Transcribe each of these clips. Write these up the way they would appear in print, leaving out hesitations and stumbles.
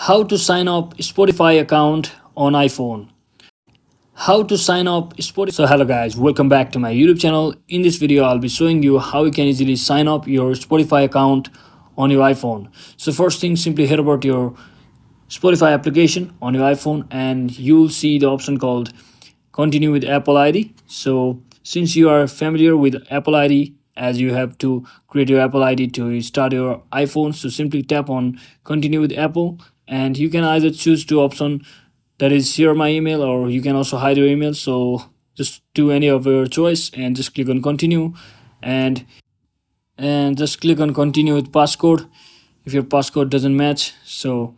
How to sign up Spotify account on iPhone. How to sign up Spotify. So hello guys, welcome back to my YouTube channel. In this video, I'll be showing you how you can easily sign up your Spotify account on your iPhone. So first thing, simply head over to your Spotify application on your iPhone and you'll see the option called continue with Apple ID. So since you are familiar with Apple ID, as you have to create your Apple ID to start your iPhone, so simply tap on continue with Apple and you can either choose two option, that is share my email, or you can also hide your email. So just do any of your choice and just click on continue and just click on continue with passcode if your passcode doesn't match. So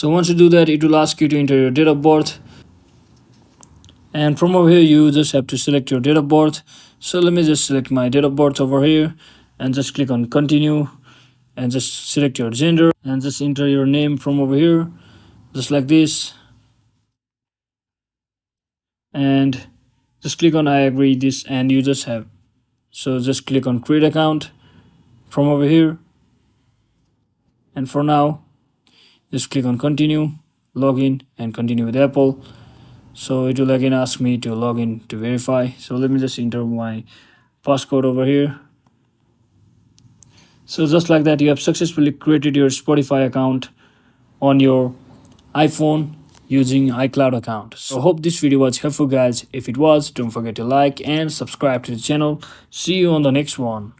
once you do that, it will ask you to enter your date of birth, and from over here you just have to select your date of birth. So let me just select my date of birth over here and just click on continue and just select your gender and just enter your name from over here just like this, and just click on I agree this, and you just have, so just click on create account from over here, and for now just click on continue, login, and continue with Apple. So it will again ask me to log in to verify. So let me just enter my passcode over here. So just like that, you have successfully created your Spotify account on your iPhone using iCloud account. So hope this video was helpful guys. If it was, don't forget to like and subscribe to the channel. See you on the next one.